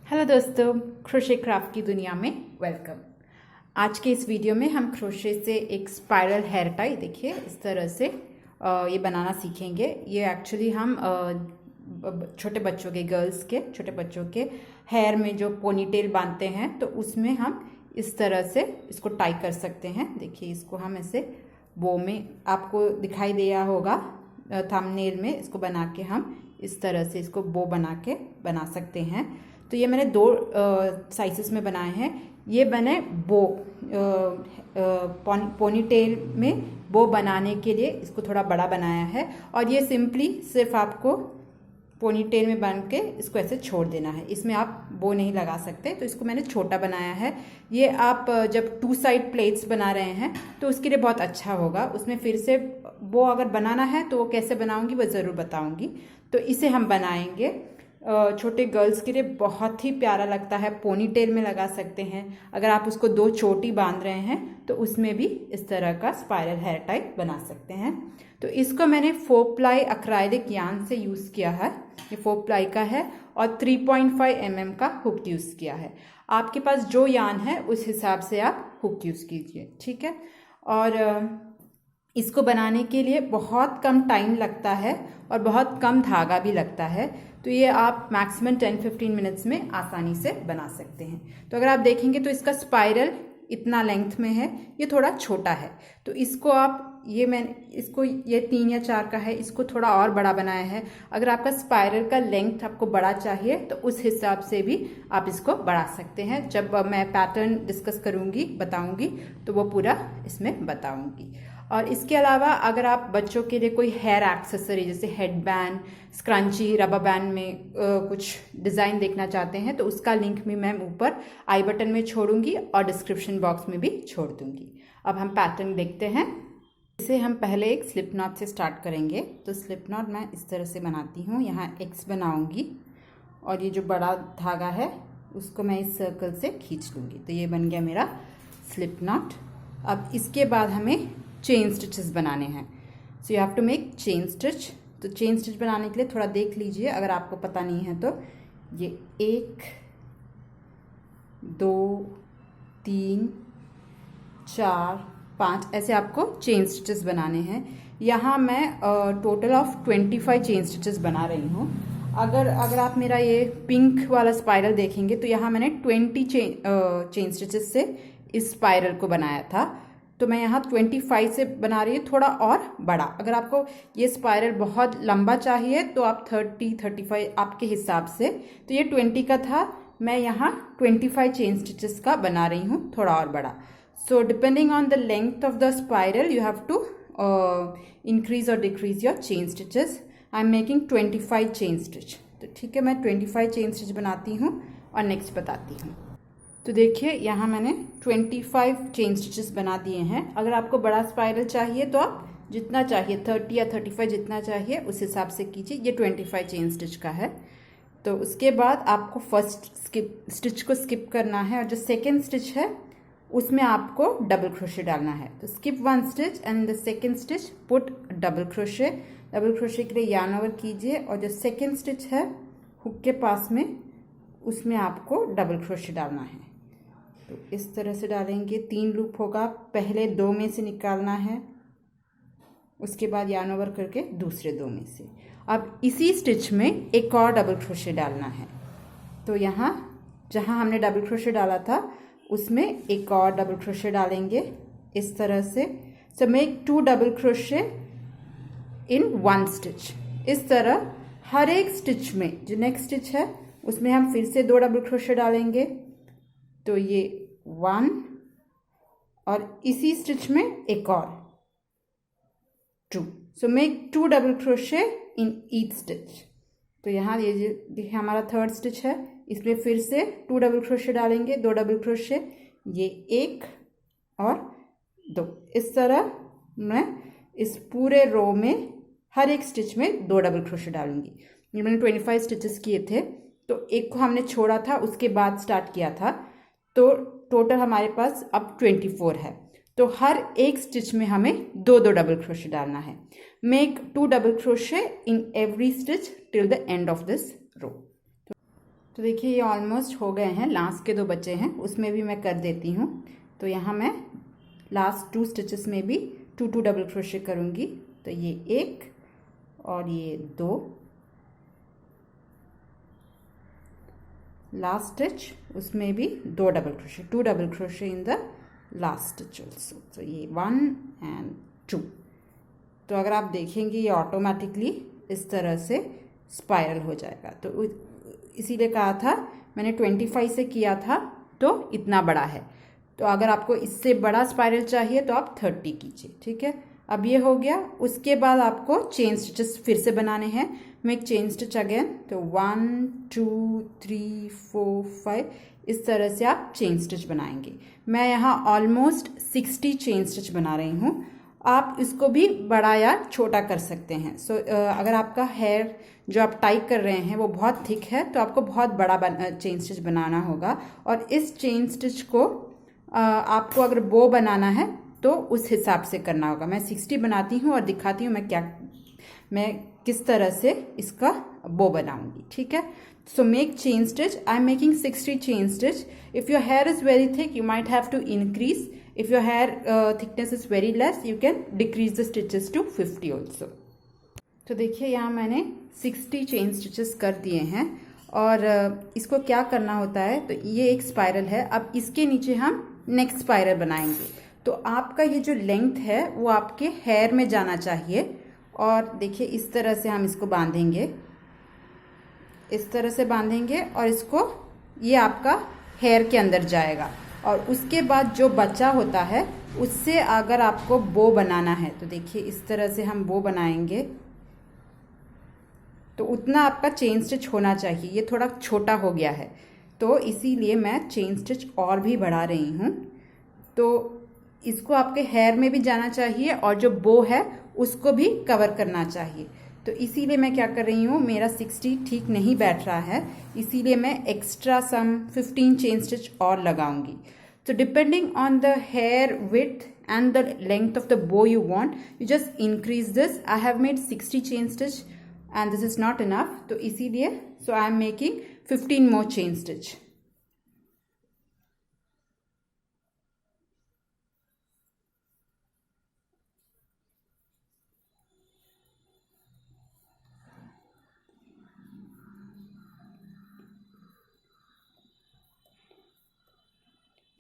Hello दोस्तों, crochet craft की दुनिया में वेलकम। आज के इस वीडियो में हम क्रोशे से एक स्पाइरल हेयर टाई देखिए इस तरह से ये बनाना सीखेंगे। ये एक्चुअली हम छोटे बच्चों के छोटे बच्चों के हेयर में जो पोनीटेल बांधते हैं तो उसमें हम इस तरह से इसको टाई कर सकते हैं। देखिए इसको हम ऐसे बो में आपको दिखाई दिया होगा थंबनेल में, इसको बना के हम इस तरह से इसको बो बना सकते हैं। तो ये मैंने दो साइजेस में बनाए हैं। ये बने बो पोनीटेल में बो बनाने के लिए इसको थोड़ा बड़ा बनाया है, और ये सिंपली सिर्फ आपको पोनीटेल में बन के इसको ऐसे छोड़ देना है। इसमें आप बो नहीं लगा सकते, तो इसको मैंने छोटा बनाया है। ये आप जब 2 साइड प्लेट्स बना रहे हैं तो उसके लिए बहुत अच्छा होगा। उसमें फिर से बो अगर बनाना है तो वो कैसे बनाऊंगी वो ज़रूर बताऊंगी। तो इसे हम बनाएंगे। छोटे गर्ल्स के लिए बहुत ही प्यारा लगता है, पोनीटेल में लगा सकते हैं। अगर आप उसको 2 चोटी बांध रहे हैं तो उसमें भी इस तरह का स्पाइरल हेयर टाई बना सकते हैं। तो इसको मैंने 4 प्लाई एक्राइलिक यार्न से यूज़ किया है। ये 4 प्लाई का है और 3.5 mm का हुक यूज़ किया है। आपके पास जो यार्न है उस हिसाब से आप हुक यूज़ कीजिए, ठीक है। और इसको बनाने के लिए बहुत कम टाइम लगता है और बहुत कम धागा भी लगता है। तो ये आप मैक्सिमम 10-15 मिनट्स में आसानी से बना सकते हैं। तो अगर आप देखेंगे तो इसका स्पाइरल इतना लेंथ में है, ये थोड़ा छोटा है। तो इसको आप ये 3 या 4 का है, इसको थोड़ा और बड़ा बनाया है। अगर आपका स्पाइरल का लेंथ आपको बड़ा चाहिए तो उस हिसाब से भी आप इसको बढ़ा सकते हैं। जब मैं पैटर्न डिस्कस करूँगी बताऊँगी तो वो पूरा इसमें बताऊँगी। और इसके अलावा अगर आप बच्चों के लिए कोई हेयर एक्सेसरी जैसे head band, scrunchie, rubber band में कुछ डिज़ाइन देखना चाहते हैं तो उसका लिंक भी मैं ऊपर आई बटन में छोड़ूंगी और डिस्क्रिप्शन बॉक्स में भी छोड़ दूंगी। अब हम पैटर्न देखते हैं। इसे हम पहले एक स्लिप नॉट से स्टार्ट करेंगे। तो स्लिप नॉट मैं इस तरह से बनाती हूँ। यहाँ एक्स बनाऊँगी और ये जो बड़ा धागा है उसको मैं इस सर्कल से खींच लूँगी। तो ये बन गया मेरा स्लिप नॉट। अब इसके बाद हमें चेन स्टिचेस बनाने हैं। So you have to make chain stitch. तो चेन स्टिच बनाने के लिए थोड़ा देख लीजिए, अगर आपको पता नहीं है तो ये 1 2 3 4 5 ऐसे आपको चेन स्टिचेस बनाने हैं। यहाँ मैं टोटल ऑफ 25 चेन स्टिचेस बना रही हूँ। अगर आप मेरा ये पिंक वाला स्पाइरल देखेंगे तो यहाँ मैंने 20 चेन स्टिचेस से इस स्पाइरल को बनाया था। तो मैं यहाँ 25 से बना रही हूँ, थोड़ा और बड़ा। अगर आपको ये स्पाइरल बहुत लंबा चाहिए तो आप 30-35 आपके हिसाब से। तो ये 20 का था, मैं यहाँ 25 चेन स्टिचेस का बना रही हूँ, थोड़ा और बड़ा। So depending on the length of the spiral you have to increase और decrease your chain stitches. I am making 25 chain stitch. तो ठीक है, मैं 25 चेन स्टिच बनाती हूँ और नेक्स्ट बताती हूँ। तो देखिए यहाँ मैंने 25 चेन स्टिचेस बना दिए हैं। अगर आपको बड़ा स्पाइरल चाहिए तो आप जितना चाहिए 30 या 35 जितना चाहिए उस हिसाब से कीजिए। ये 25 चेन स्टिच का है। तो उसके बाद आपको फर्स्ट स्टिच को स्किप करना है और जो सेकेंड स्टिच है उसमें आपको डबल क्रोशे डालना है। तो skip 1 stitch and the second stitch put double crochet. Double crochet के लिए यार्न ओवर कीजिए और जो सेकेंड स्टिच है हुक के पास में उसमें आपको डबल क्रोशे डालना है। तो इस तरह से डालेंगे। 3 लूप होगा, पहले 2 में से निकालना है, उसके बाद यार्न ओवर करके दूसरे 2 में से। अब इसी स्टिच में एक और डबल क्रोशे डालना है। तो यहाँ जहाँ हमने डबल क्रोशे डाला था उसमें एक और डबल क्रोशे डालेंगे इस तरह से। सो मेक 2 डबल क्रोशे इन 1 स्टिच। इस तरह हर एक स्टिच में जो नेक्स्ट स्टिच है उसमें हम फिर से 2 डबल क्रोशे डालेंगे। तो ये 1 और इसी स्टिच में एक और 2। So make 2 double crochet in each stitch. तो यहाँ ये देखिए हमारा 3rd स्टिच है, इसमें फिर से 2 डबल क्रोशे डालेंगे, 2 डबल क्रोशे, ये 1 और 2। इस तरह मैं इस पूरे रो में हर एक स्टिच में 2 डबल क्रोशे डालूंगी। ये मैंने 25 स्टिचेस किए थे, तो एक को हमने छोड़ा था उसके बाद स्टार्ट किया था, तो टोटल हमारे पास अब 24 है। तो हर एक स्टिच में हमें 2-2 डबल क्रोशे डालना है। Make 2 double crochet in every stitch till the end of this row. तो देखिए ये ऑलमोस्ट हो गए हैं, लास्ट के 2 बचे हैं, उसमें भी मैं कर देती हूँ। तो यहाँ मैं लास्ट 2 स्टिचेस में भी 2 डबल क्रोशे करूँगी। तो ये 1 और ये 2, लास्ट स्टिच उसमें भी 2 double crochet, 2 double crochet in the last stitch also. तो ये 1 एंड 2। तो अगर आप देखेंगे ये ऑटोमेटिकली इस तरह से स्पाइरल हो जाएगा। तो इसीलिए कहा था मैंने 25 से किया था तो इतना बड़ा है। तो अगर आपको इससे बड़ा स्पाइरल चाहिए तो आप 30 कीजिए, ठीक है। अब ये हो गया। उसके बाद आपको चेन स्टिचेस फिर से बनाने हैं। Make chain stitch again. तो 1 2 3 4 5 इस तरह से आप चेन स्टिच बनाएंगे। मैं यहाँ ऑलमोस्ट 60 चेन स्टिच बना रही हूँ। आप इसको भी बड़ा या छोटा कर सकते हैं। अगर आपका हेयर जो आप टाई कर रहे हैं वो बहुत थिक है तो आपको बहुत बड़ा चेन स्टिच बनाना होगा। और इस चेन स्टिच को आपको अगर बो बनाना है तो उस हिसाब से करना होगा। मैं 60 बनाती हूँ और दिखाती हूँ मैं किस तरह से इसका बो बनाऊंगी, ठीक है। So make chain stitch. I am making 60 chain stitch. If your hair is very thick you might have to increase. If your hair thickness is very less, you can decrease the stitches to 50 also. तो देखिए यहाँ मैंने 60 chain stitches कर दिए हैं। और इसको क्या करना होता है, तो ये एक स्पाइरल है। अब इसके नीचे हम नेक्स्ट स्पाइरल बनाएंगे। तो आपका ये जो लेंथ है वो आपके हेयर में जाना चाहिए। और देखिए इस तरह से हम इसको बांधेंगे, इस तरह से बांधेंगे और इसको ये आपका हेयर के अंदर जाएगा। और उसके बाद जो बचा होता है उससे अगर आपको बो बनाना है तो देखिए इस तरह से हम बो बनाएंगे। तो उतना आपका चेन स्टिच होना चाहिए। ये थोड़ा छोटा हो गया है तो इसीलिए मैं चेन स्टिच और भी बढ़ा रही हूँ। तो इसको आपके हेयर में भी जाना चाहिए और जो बो है उसको भी कवर करना चाहिए। तो इसीलिए मैं क्या कर रही हूँ, मेरा 60 ठीक नहीं बैठ रहा है, इसीलिए मैं एक्स्ट्रा सम 15 चेन स्टिच और लगाऊंगी। तो depending on the hair width and the length of the bow you want, you just increase this. I have made 60 chain stitch and this is not enough, तो इसीलिए so I am making 15 more chain stitch.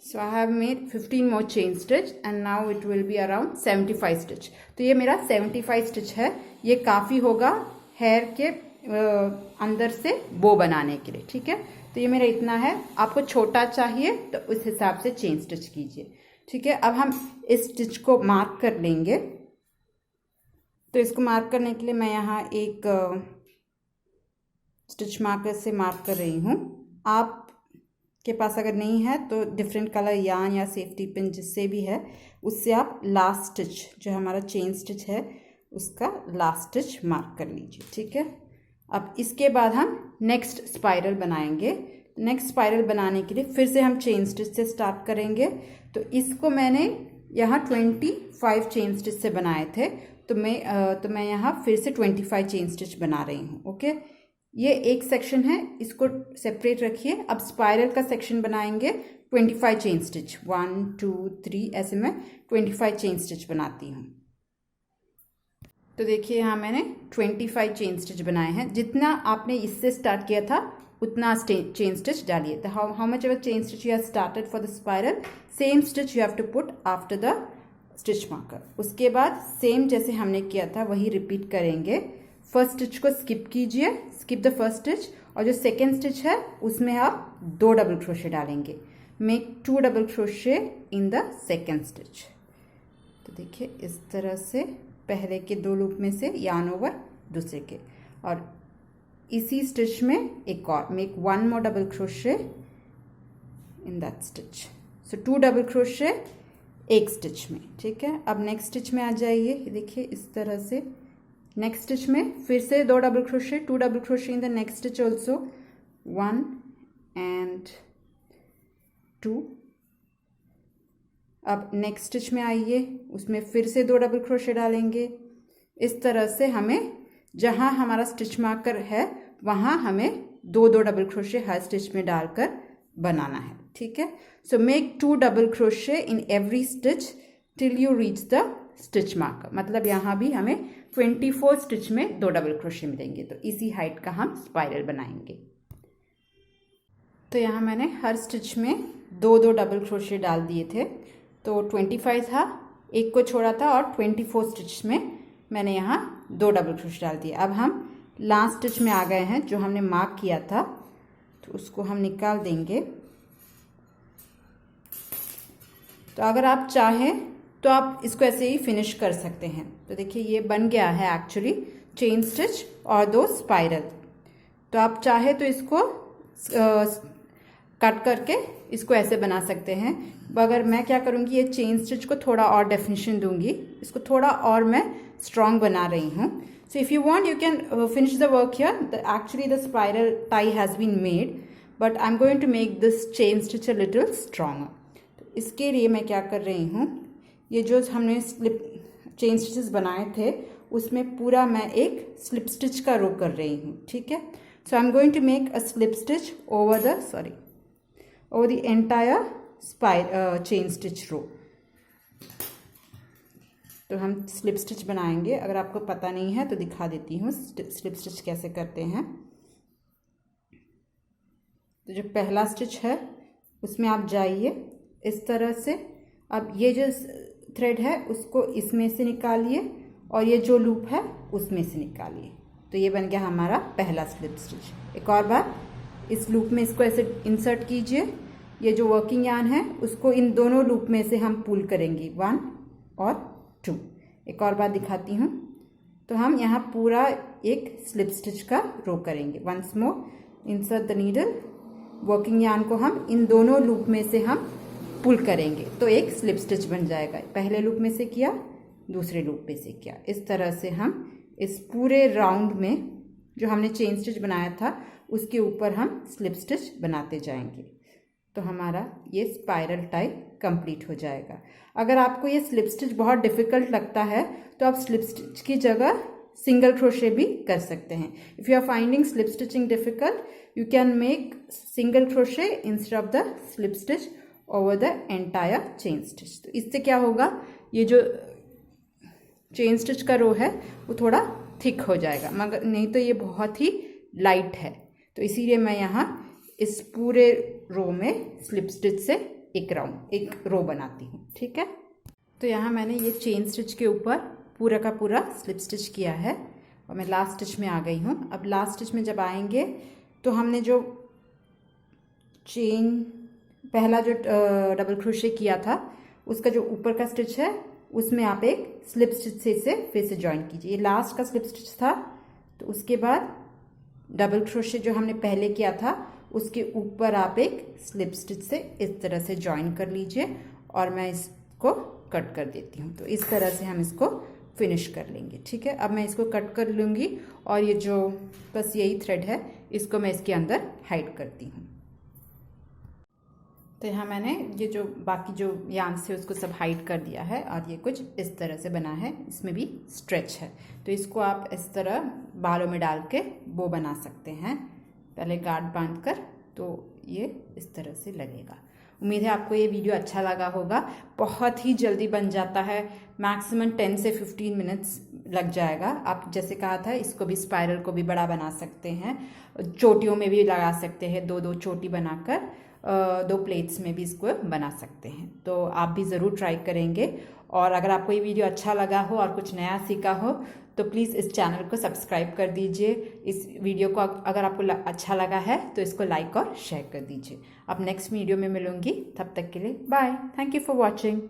So I have made 15 more chain stitch and now it will be around 75 stitch. तो ये मेरा 75 stitch है। ये काफ़ी होगा hair के अंदर से बो बनाने के लिए, ठीक है। तो ये मेरा इतना है। आपको छोटा चाहिए तो उस हिसाब से चेन स्टिच कीजिए, ठीक है। अब हम इस स्टिच को मार्क कर लेंगे। तो इसको मार्क करने के लिए मैं यहाँ एक स्टिच मार्कर से मार्क कर रही हूँ। आप के पास अगर नहीं है तो डिफरेंट कलर यार्न या सेफ्टी पिन जिससे भी है उससे आप लास्ट स्टिच जो हमारा चेन स्टिच है उसका लास्ट स्टिच मार्क कर लीजिए, ठीक है। अब इसके बाद हम नेक्स्ट स्पाइरल बनाएंगे। नेक्स्ट स्पाइरल बनाने के लिए फिर से हम चेन स्टिच से स्टार्ट करेंगे। तो इसको मैंने यहाँ 25 चेन स्टिच से बनाए थे। तो मैं यहाँ फिर से 25 चेन स्टिच बना रही हूँ, ओके। ये एक सेक्शन है, इसको सेपरेट रखिए। अब स्पाइरल का सेक्शन बनाएंगे 25 चेन स्टिच, 1 2 3 ऐसे मैं 25 चेन स्टिच बनाती हूँ। तो देखिए यहाँ मैंने 25 चेन स्टिच बनाए हैं। जितना आपने इससे स्टार्ट किया था उतना चेन स्टिच डालिए। तो how much ever chain stitch you have started for the spiral, same stitch you have to put after the stitch marker. उसके बाद सेम जैसे हमने किया था वही रिपीट करेंगे। फर्स्ट स्टिच को स्किप कीजिए, स्किप द फर्स्ट स्टिच, और जो सेकेंड स्टिच है उसमें आप 2 डबल क्रोशे डालेंगे। Make 2 double crochet in the second stitch. तो देखिए इस तरह से पहले के 2 लूप में से यार्न ओवर दूसरे के, और इसी स्टिच में एक और make 1 more double crochet in that stitch. So 2 double crochet एक स्टिच में, ठीक है। अब नेक्स्ट स्टिच में आ जाइए। देखिए इस तरह से नेक्स्ट स्टिच में फिर से 2 double crochet, 2 double crochet in the next stitch also, 1 and 2। अब नेक्स्ट स्टिच में आइए, उसमें फिर से 2 डबल क्रोशे डालेंगे। इस तरह से हमें जहाँ हमारा स्टिच मार्कर है वहाँ हमें दो दो डबल क्रोशे हर स्टिच में डालकर बनाना है, ठीक है। So make 2 double crochet in every stitch till you reach the stitch marker, मतलब यहाँ भी हमें 24 स्टिच में 2 डबल क्रोशे मिलेंगे। तो इसी हाइट का हम स्पाइरल बनाएंगे। तो यहाँ मैंने हर स्टिच में 2 डबल क्रोशे डाल दिए थे, तो 25 था, एक को छोड़ा था और 24 स्टिच में मैंने यहाँ 2 डबल क्रोशे डाल दिए। अब हम लास्ट स्टिच में आ गए हैं, जो हमने मार्क किया था, तो उसको हम निकाल देंगे। तो अगर आप चाहें तो आप इसको ऐसे ही फिनिश कर सकते हैं। तो देखिए ये बन गया है एक्चुअली चेन स्टिच और 2 स्पाइरल। तो आप चाहे तो इसको कट करके इसको ऐसे बना सकते हैं, मगर मैं क्या करूँगी, ये चेन स्टिच को थोड़ा और डेफिनेशन दूंगी, इसको थोड़ा और मैं स्ट्रॉन्ग बना रही हूँ। So if you want you can finish the work here. Actually the spiral tie has been made, but I am going to make this chain stitch a little stronger. तो इसके लिए मैं क्या कर रही हूँ, ये जो हमने स्लिप चेन स्टिचेस बनाए थे उसमें पूरा मैं एक स्लिप स्टिच का रो कर रही हूँ, ठीक है। So I am going to make a slip stitch over the entire chain stitch row. तो हम स्लिप स्टिच बनाएंगे। अगर आपको पता नहीं है तो दिखा देती हूँ स्लिप स्टिच कैसे करते हैं। तो जो पहला स्टिच है उसमें आप जाइए इस तरह से। अब ये जो थ्रेड है उसको इसमें से निकालिए और ये जो लूप है उसमें से निकालिए। तो ये बन गया हमारा पहला स्लिप स्टिच। एक और बार इस लूप में इसको ऐसे इंसर्ट कीजिए। ये जो वर्किंग यार्न है उसको इन दोनों लूप में से हम पुल करेंगे, 1 और 2। एक और बार दिखाती हूँ। तो हम यहाँ पूरा एक स्लिप स्टिच का रो करेंगे। Once more insert the needle, working yarn को हम इन दोनों लूप में से हम पुल करेंगे तो एक स्लिप स्टिच बन जाएगा। पहले लूप में से किया, दूसरे लूप में से किया। इस तरह से हम इस पूरे राउंड में जो हमने चेन स्टिच बनाया था उसके ऊपर हम स्लिप स्टिच बनाते जाएंगे। तो हमारा ये स्पाइरल टाई कंप्लीट हो जाएगा। अगर आपको ये स्लिप स्टिच बहुत डिफ़िकल्ट लगता है तो आप स्लिप स्टिच की जगह सिंगल क्रोशे भी कर सकते हैं। If you are finding slip stitching difficult, you can make single crochet instead of the slip stitch over the entire chain stitch. तो इससे क्या होगा, ये जो चेन स्टिच का रो है वो थोड़ा थिक हो जाएगा, मगर नहीं तो ये बहुत ही लाइट है। तो इसीलिए मैं यहाँ इस पूरे रो में स्लिप स्टिच से एक रो बनाती हूँ, ठीक है। तो यहाँ मैंने ये चेन स्टिच के ऊपर पूरा का पूरा स्लिप स्टिच किया है और मैं लास्ट स्टिच में आ गई हूँ। अब लास्ट स्टिच में जब आएंगे तो हमने जो पहला जो डबल क्रोशे किया था उसका जो ऊपर का स्टिच है उसमें आप एक स्लिप स्टिच से इसे फिर से ज्वाइन कीजिए। ये लास्ट का स्लिप स्टिच था, तो उसके बाद डबल क्रोशे जो हमने पहले किया था उसके ऊपर आप एक स्लिप स्टिच से इस तरह से ज्वाइन कर लीजिए और मैं इसको कट कर देती हूँ। तो इस तरह से हम इसको फिनिश कर लेंगे, ठीक है। अब मैं इसको कट कर लूँगी और ये जो बस यही थ्रेड है इसको मैं इसके अंदर हाइड करती हूँ। तो यहाँ मैंने ये जो बाकी जो यार्न से उसको सब हाइड कर दिया है और ये कुछ इस तरह से बना है, इसमें भी स्ट्रेच है। तो इसको आप इस तरह बालों में डाल के बो बना सकते हैं, पहले गार्ड बांध कर। तो ये इस तरह से लगेगा। उम्मीद है आपको ये वीडियो अच्छा लगा होगा। बहुत ही जल्दी बन जाता है, मैक्सिमम 10 से 15 मिनट्स लग जाएगा। आप जैसे कहा था इसको भी स्पाइरल को भी बड़ा बना सकते हैं, चोटियों में भी लगा सकते हैं, 2-2 चोटी बनाकर 2 प्लेट्स में भी इसको बना सकते हैं। तो आप भी ज़रूर ट्राई करेंगे। और अगर आपको ये वीडियो अच्छा लगा हो और कुछ नया सीखा हो तो प्लीज़ इस चैनल को सब्सक्राइब कर दीजिए। इस वीडियो को अगर आपको अच्छा लगा है तो इसको लाइक और शेयर कर दीजिए। अब नेक्स्ट वीडियो में मिलूंगी, तब तक के लिए bye. Thank you for watching.